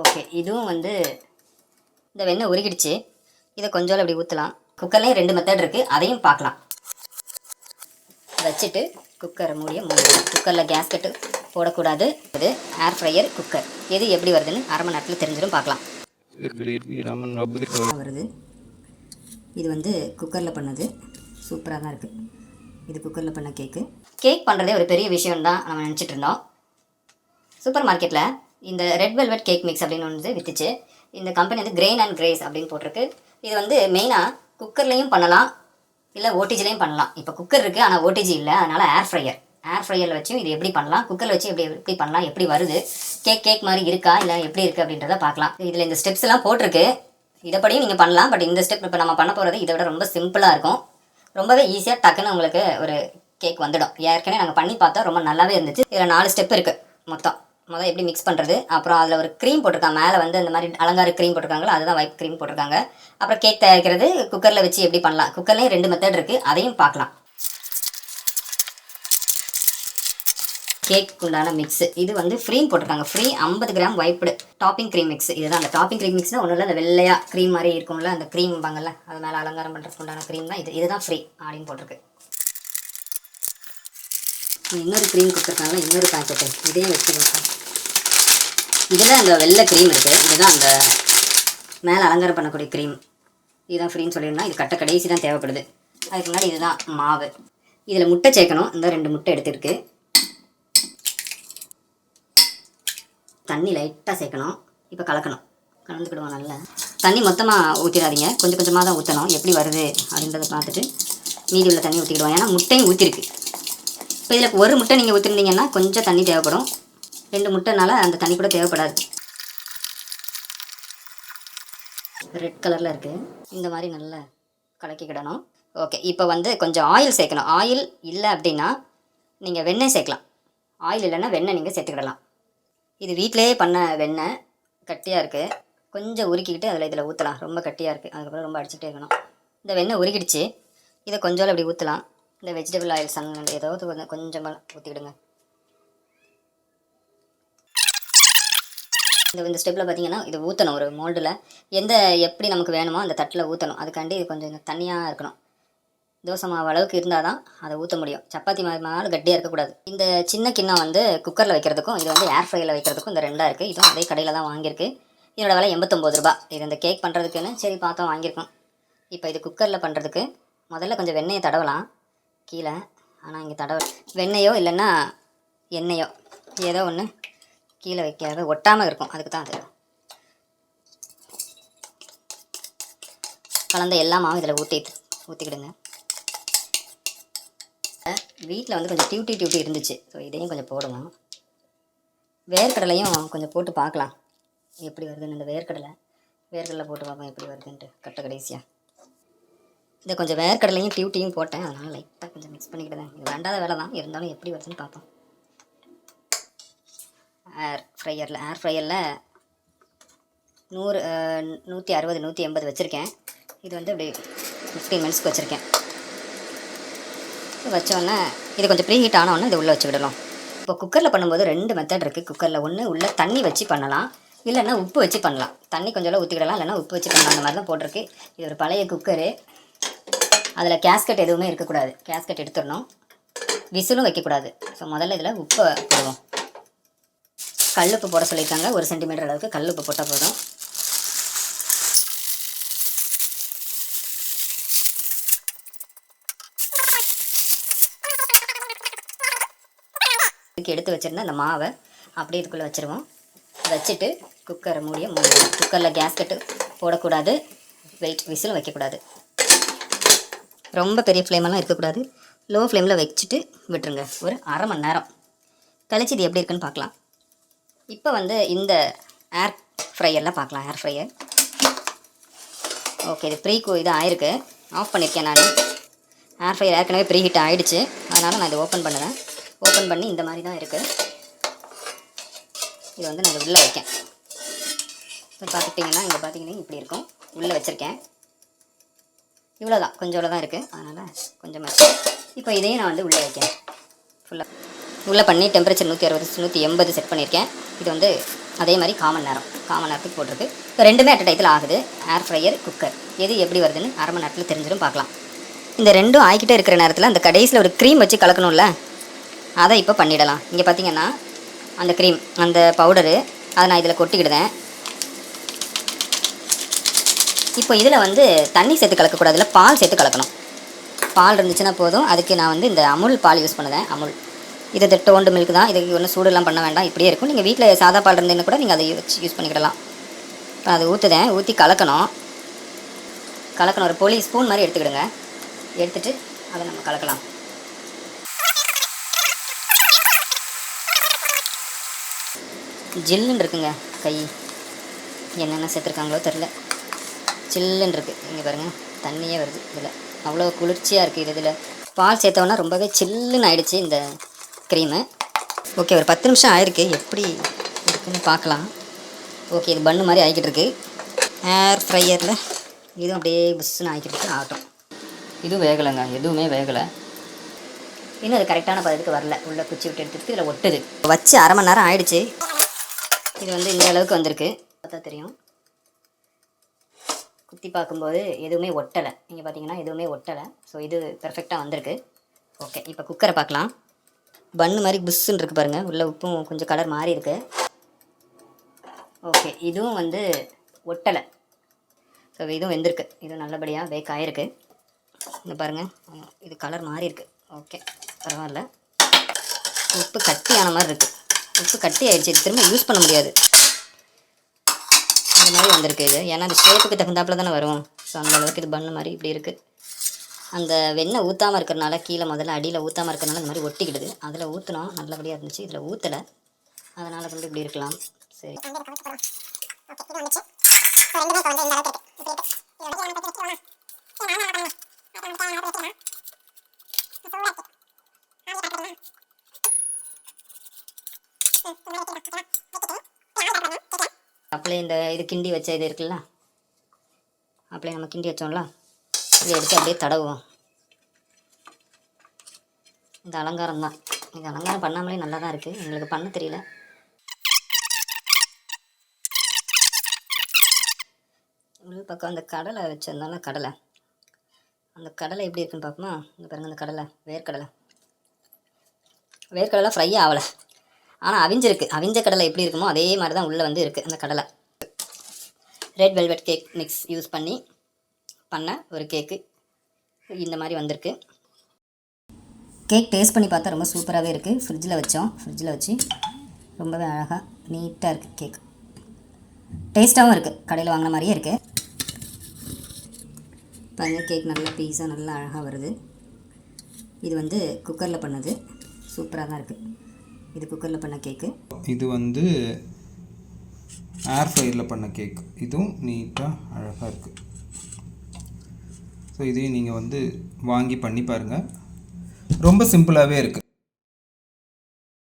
Okay, இதுவும் வந்து இந்த வெண்ணெய் உருகிடுச்சு. இதை கொஞ்சம் அப்படி ஊற்றலாம். குக்கர்லேயும் 2 மெத்தட் இருக்குது, அதையும் பார்க்கலாம். வச்சுட்டு குக்கரை மூடிடலாம். குக்கரில் கேஸ்கெட்டு போடக்கூடாது. இது ஏர் ஃப்ரையர், குக்கர் எது எப்படி வருதுன்னு அரை மணி நேரத்தில் தெரிஞ்சிடும். பார்க்கலாம். வருது. இது வந்து குக்கரில் பண்ணது, சூப்பராக தான் இருக்குது. இது குக்கரில் பண்ண கேக் பண்ணுறதே ஒரு பெரிய விஷயம் தான் நம்ம நினச்சிட்டு இருந்தோம். சூப்பர் மார்க்கெட்டில் இந்த ரெட் வெல்வெட் கேக் மிக்ஸ் அப்படின்னு ஒன்று விற்றுச்சு. இந்த கம்பெனி வந்து கிரெயின் அண்ட் கிரேஸ் அப்படின்னு போட்டிருக்கு. இது வந்து மெயினாக குக்கர்லேயும் பண்ணலாம், இல்லை ஓடிஜிலையும் பண்ணலாம். இப்போ குக்கர் இருக்குது, ஆனால் ஓடிஜி இல்லை, அதனால் ஏர் ஃப்ரையரில் வச்சும் இது எப்படி பண்ணலாம், குக்கரில் வச்சு எப்படி பண்ணலாம், எப்படி வருது, கேக் மாதிரி இருக்கா இல்லை எப்படி இருக்குது அப்படின்றத பார்க்கலாம். இதில் இந்த ஸ்டெப்ஸ் எல்லாம் போட்டிருக்கு, இதைப்படியும் நீங்கள் பண்ணலாம். பட் இந்த ஸ்டெப் இப்போ நம்ம பண்ண போகிறது இதை விட ரொம்ப சிம்பிளாக இருக்கும். ரொம்பவே ஈஸியாக டக்குன்னு உங்களுக்கு ஒரு கேக் வந்துடும். ஏற்கனவே நாங்கள் பண்ணி பார்த்தோம், ரொம்ப நல்லாவே இருந்துச்சு. இதில் 4 ஸ்டெப் இருக்குது மொத்தம். முதல் எப்படி மிக்ஸ் பண்ணுறது, அப்புறம் அதில் ஒரு க்ரீம் போட்டிருக்காங்க, மேலே வந்து இந்த மாதிரி அலங்கார க்ரீம் போட்டிருக்காங்களோ அதுதான் ஒயிட் க்ரீம் போட்டிருக்காங்க. அப்புறம் கேக் தயாரிக்கிறது குக்கரில் வச்சு எப்படி பண்ணலாம், குக்கர்லேயும் 2 மெத்தட் இருக்குது, அதையும் பார்க்கலாம். கேக்கு உண்டான மிக்ஸ் இது வந்து ஃப்ரீன்னு போட்டிருக்காங்க. Free 50 gram whipped topping cream mix. இதுதான் அந்த டாப்பிங் க்ரீம் மிக்ஸ்னால் ஒன்றும் இல்லை, அந்த வெள்ளையாக க்ரீம் மாதிரி இருக்கும்ல, அந்த க்ரீம் பாங்கல்ல, அது மேலே அலங்காரம் பண்ணுறதுக்கு உண்டான க்ரீம் தான் இதுதான் ஃப்ரீ அப்படின்னு போட்டிருக்கு. இன்னொரு க்ரீம் கொடுத்துருக்காங்க, இன்னொரு பேக்கெட்டு, இதையும் வச்சு பார்த்தோம். இதில் அந்த வெள்ளை க்ரீம் இருக்குது, இதுதான் அந்த மேலே அலங்காரம் பண்ணக்கூடிய க்ரீம். இதுதான் ஃப்ரீன்னு சொல்லியிருந்தோம். இது கட்ட கடைசி தான் தேவைப்படுது. அதுக்கு முன்னாடி இதுதான் மாவு. இதில் முட்டை சேர்க்கணும். இந்த 2 முட்டை எடுத்துருக்கு. தண்ணி லைட்டாக சேர்க்கணும். இப்போ கலந்துக்கிடுவோம். நல்லா தண்ணி மொத்தமாக ஊற்றிடாதீங்க, கொஞ்சம் கொஞ்சமாக தான் ஊற்றணும். எப்படி வருது அப்படின்றத பார்த்துட்டு மீதி உள்ள தண்ணி ஊற்றிக்கிடுவோம். ஏன்னா முட்டையும் ஊற்றிருக்கு. இப்போ இதில் ஒரு முட்டை நீங்கள் ஊற்றிருந்தீங்கன்னா கொஞ்சம் தண்ணி தேவைப்படும். 2 முட்டைனால அந்த தண்ணி கூட தேவைப்படாது. ரெட் கலரில் இருக்குது. இந்த மாதிரி நல்லா கலக்கிக்கிடணும். ஓகே, இப்போ வந்து கொஞ்சம் ஆயில் சேர்க்கணும். ஆயில் இல்லை அப்படின்னா நீங்கள் வெண்ணெய் சேர்க்கலாம். ஆயில் இல்லைன்னா வெண்ணெய் நீங்கள் சேர்த்துக்கிடலாம். இது வீட்டிலேயே பண்ண வெண்ணெய், கட்டியாக இருக்குது. கொஞ்சம் உருக்கிக்கிட்டு இதில் ஊற்றலாம். ரொம்ப கட்டியாக இருக்குது, அதுக்கப்புறம் ரொம்ப அடிச்சுட்டே இருக்கணும். இந்த வெண்ணெய் உருக்கிடுச்சு, இதை கொஞ்சம் அப்படி ஊற்றலாம். இந்த வெஜிடபிள் ஆயில் ஏதாவது கொஞ்சமாக ஊற்றிக்கிடுங்க. இந்த ஸ்டெப்பில் பார்த்தீங்கன்னா இது ஊற்றணும். ஒரு மோல்டில் எப்படி நமக்கு வேணுமோ அந்த தட்டில் ஊற்றணும். அதுக்காண்டி இது கொஞ்சம் தண்ணியாக இருக்கணும். தோசை மாவு அளவுக்கு இருந்தால் தான் அதை ஊற்ற முடியும். சப்பாத்தி மாவு கட்டியாக இருக்கக்கூடாது. இந்த சின்ன கிண்ணம் வந்து குக்கரில் வைக்கிறதுக்கும் இது வந்து ஏர் ஃப்ரையில் வைக்கிறதுக்கும் இந்த 2ஆக இருக்குது. இதுவும் அதே கடையில் தான் வாங்கியிருக்கு. இதோட விலை 89 ரூபா. இது இந்த கேக் பண்ணுறதுக்குன்னு சரி பார்த்தோம், வாங்கியிருக்கோம். இப்போ இது குக்கரில் பண்ணுறதுக்கு முதல்ல கொஞ்சம் வெண்ணெயை தடவலாம் கீழே. ஆனால் இங்கே வெண்ணெயோ இல்லைன்னா எண்ணெயோ ஏதோ ஒன்று கீழே வைக்காத ஒட்டாமல் இருக்கும், அதுக்கு தான் அது. கலந்த எல்லா மாவும் இதில் ஊற்றிக்கிடுங்க. வீட்டில் வந்து கொஞ்சம் டியூட்டி இருந்துச்சு, ஸோ இதையும் கொஞ்சம் போடுவோம். வேர்க்கடலையும் கொஞ்சம் போட்டு பார்க்கலாம் எப்படி வருதுன்னு. இந்த வேர்க்கடலை போட்டு பார்ப்போம் எப்படி வருதுன்ட்டு கட்ட கடைசியாக. இதை கொஞ்சம் வேர்க்கடலையும் டியூட்டியும் போட்டேன், அதனால் லைட்டாக கொஞ்சம் மிக்ஸ் பண்ணிக்கிட்டேன். இது வேண்டாத வேலை தான், இருந்தாலும் எப்படி வருதுன்னு பார்ப்போம். ஏர் ஃப்ரையரில் 160 180 வச்சுருக்கேன். இது வந்து அப்படி 15 மினிட்ஸ்க்கு வச்சுருக்கேன். வச்சோன்னே இது கொஞ்சம் ப்ரீ ஹீட் ஆனோடனே இது உள்ளே வச்சு விடலாம். இப்போ குக்கரில் பண்ணும்போது 2 மெத்தட் இருக்குது. குக்கரில் ஒன்று உள்ளே தண்ணி வச்சு பண்ணலாம், இல்லைன்னா உப்பு வச்சு பண்ணலாம். தண்ணி கொஞ்சம் ஊற்றிக்கிடலாம், இல்லைன்னா உப்பு வச்சு பண்ணலாம். அந்த மாதிரி தான் போட்டிருக்கு. இது ஒரு பழைய குக்கரு. அதில் கேஸ்கட் எதுவுமே இருக்கக்கூடாது, கேஸ்கட் எடுத்துடணும். விசிலும் வைக்கக்கூடாது. ஸோ முதல்ல இதில் உப்பை போடுவோம். கல்லுப்பு போட சொல்லியிருக்காங்க. 1 சென்டிமீட்டர் அளவுக்கு கல்லுப்பு போட்டால் போதும். இதுக்கு எடுத்து வச்சுருந்தா அந்த மாவை அப்படியே இதுக்குள்ளே வச்சுருவோம். வச்சுட்டு குக்கரை மூடிடுவோம். குக்கரில் கேஸ்கட்டு போடக்கூடாது, விசிலும் வைக்கக்கூடாது. ரொம்ப பெரிய ஃப்ளேமெல்லாம் இருக்கக்கூடாது. லோ ஃப்ளேமில் வச்சுட்டு விட்டுருங்க ஒரு அரை மணி நேரம் கழிச்சு இது எப்படி இருக்குன்னு பார்க்கலாம். இப்போ வந்து இந்த ஏர் ஃப்ரையரில் பார்க்கலாம். ஏர் ஃப்ரையர் ஓகே, இது இது ஆயிருக்கு. ஆஃப் பண்ணியிருக்கேன் நான். ஏர் ஃப்ரையர் ஏற்கனவே ப்ரீ ஹீட் ஆகிடுச்சு, அதனால் நான் இதை ஓப்பன் பண்ணுவேன். ஓப்பன் பண்ணி இந்த மாதிரி தான் இருக்குது. இது வந்து நான் இதை உள்ளே வைக்கேன். இப்போ பார்த்துட்டிங்கன்னா இங்கே பார்த்தீங்கன்னா இப்படி இருக்கும். உள்ளே வச்சுருக்கேன். இவ்வளோ தான், கொஞ்சம் தான் இருக்குது, அதனால் கொஞ்சமாக. இப்போ இதையும் நான் வந்து உள்ளே வைக்கேன். ஃபுல்லாக உள்ளே பண்ணி டெம்பரேச்சர் 160 180 செட் பண்ணியிருக்கேன். இது வந்து அதே மாதிரி காமன் நேரத்துக்கு போட்டிருக்கு. இப்போ ரெண்டுமே அட் டயத்தில் ஆகுது. ஏர் ஃப்ரையர், குக்கர் எது எப்படி வருதுன்னு அரை மணி நேரத்தில் தெரிஞ்சிடும். பார்க்கலாம். இந்த ரெண்டும் ஆகிக்கிட்டே இருக்கிற நேரத்தில் அந்த கடைசியில் ஒரு க்ரீம் வச்சு கலக்கணும்ல, அதை இப்போ பண்ணிடலாம். இங்கே பார்த்தீங்கன்னா அந்த க்ரீம், அந்த பவுடரு, அதை நான் இதில் கொட்டிக்கிடுதேன். இப்போ இதில் வந்து தண்ணி சேர்த்து கலக்கக்கூடாது, இல்லை பால் சேர்த்து கலக்கணும். பால் இருந்துச்சுன்னா போதும். அதுக்கு நான் வந்து இந்த அமுல் பால் யூஸ் பண்ணுவேன். அமுல் இது டோண்டு மில்க் தான். இதுக்கு ஒன்றும் சூடுலாம் பண்ண வேண்டாம், இப்படியே இருக்கும். நீங்கள் வீட்டில் சாதா பால் இருந்ததுன்னு கூட நீங்கள் அதை வச்சு யூஸ் பண்ணிக்கிடலாம். இப்போ அதை ஊற்றி கலக்கணும். ஒரு ஸ்பூன் மாதிரி எடுத்துக்கிடுங்க. எடுத்துகிட்டு அதை நம்ம கலக்கலாம். ஜில்லுன்னு இருக்குங்க. கை என்னென்ன சேர்த்துருக்காங்களோ தெரில, சில்லுன்னு இருக்குது. இங்கே பாருங்கள், தண்ணியே வருது இதில். அவ்வளோ குளிர்ச்சியாக இருக்குது இதில். பால் சேர்த்தோன்னா ரொம்பவே சில்லுன்னு ஆகிடுச்சு இந்த க்ரீமு. ஓகே, ஒரு 10 நிமிஷம் ஆயிருக்கு. எப்படி இருக்குன்னு பார்க்கலாம். ஓகே, இது பன்னு மாதிரி ஆகிக்கிட்டு இருக்கு. ஏர் ஃப்ரையரில் இதுவும் அப்படியே புஷ்ஷுன்னு ஆகிக்கிட்டு இருக்கு. ஆகட்டும். இதுவும் வேகலைங்க, எதுவுமே வேகலை. இன்னும் அது கரெக்டான பதத்துக்கு வரல. உள்ளே குச்சி விட்டு எடுத்துட்டு இதில் ஒட்டுது. வச்சு அரை மணி நேரம் ஆயிடுச்சு. இது வந்து இந்த அளவுக்கு வந்திருக்கு. பார்த்தா தெரியும். குத்தி பார்க்கும்போது எதுவுமே ஒட்டலை. நீங்கள் பார்த்தீங்கன்னா எதுவுமே ஒட்டலை. ஸோ இது பெர்ஃபெக்டாக வந்திருக்கு. ஓகே, இப்போ குக்கரை பார்க்கலாம். பன்னு மாதிரி புஷ்ஷுன்னு இருக்குது பாருங்கள். உள்ளே உப்பும் கொஞ்சம் கலர் மாறி இருக்குது. ஓகே, இதுவும் வந்து ஒட்டலை. ஸோ இதுவும் வெந்திருக்கு. இதுவும் நல்லபடியாக பேக் ஆகிருக்கு. இந்த பாருங்கள், இது கலர் மாறி இருக்குது. ஓகே, பரவாயில்ல. உப்பு கட்டியான மாதிரி இருக்குது. உப்பு கட்டி ஆகிடுச்சு. இது திரும்ப யூஸ் பண்ண முடியாது. இந்த மாதிரி வந்திருக்கு இது. ஏன்னா அந்த ஷேப்புக்கு தகுந்தாப்பில் தானே வரும். ஸோ அந்தளவுக்கு இது பன்னு மாதிரி இப்படி இருக்குது. அந்த வெண்ணெய் ஊற்றாமல் இருக்கிறனால, கீழே முதல்ல அடியில் ஊற்றாமல் இருக்கிறனால இந்த மாதிரி ஒட்டிக்கிடுது. அதில் ஊற்றினோம், நல்லபடியாக இருந்துச்சு. இதில் ஊற்றலை, அதனால் வந்து இப்படி இருக்கலாம். சரி, அப்படியே இந்த இது கிண்டி வச்ச இது இருக்குல்ல, அப்படியே நம்ம கிண்டி வச்சோம்ல, இதை எடுத்து அப்படியே தடவுவோம். இந்த அலங்காரம் தான். இந்த அலங்காரம் பண்ணாமலே நல்லா தான் இருக்குது. எங்களுக்கு பண்ண தெரியல. உள் பக்கம் அந்த கடலை வச்சுருந்தாலும் அந்த கடலை எப்படி இருக்குன்னு பார்ப்போமா? இந்த பாருங்கள், அந்த கடலை வேர்க்கடலை ஃப்ரை ஆகலை, ஆனால் அவிஞ்சிருக்கு. அவிஞ்ச கடலை எப்படி இருக்குமோ அதே மாதிரி தான் உள்ளே வந்து இருக்குது அந்த கடலை. Red velvet cake mix use பண்ண ஒரு கேக்கு இந்த மாதிரி வந்திருக்கு. கேக் டேஸ்ட் பண்ணி பார்த்தா ரொம்ப சூப்பராகவே இருக்குது. ஃப்ரிட்ஜில் வச்சு ரொம்பவே அழகாக நீட்டாக இருக்குது. கேக் டேஸ்ட்டாகவும் இருக்குது. கடையில் வாங்கின மாதிரியே இருக்குது. பாருங்கள், கேக் நல்ல பீஸாக நல்லா அழகாக வருது. இது வந்து குக்கரில் பண்ணது. சூப்பராக தான் இருக்குது. இது குக்கரில் பண்ண கேக்கு. இது வந்து ஏர் ஃப்ரையரில் பண்ண கேக். இதுவும் நீட்டாக அழகாக இருக்குது. ஸோ இதையும் நீங்கள் வந்து வாங்கி பண்ணி பாருங்கள். ரொம்ப சிம்பிளாகவே இருக்குது.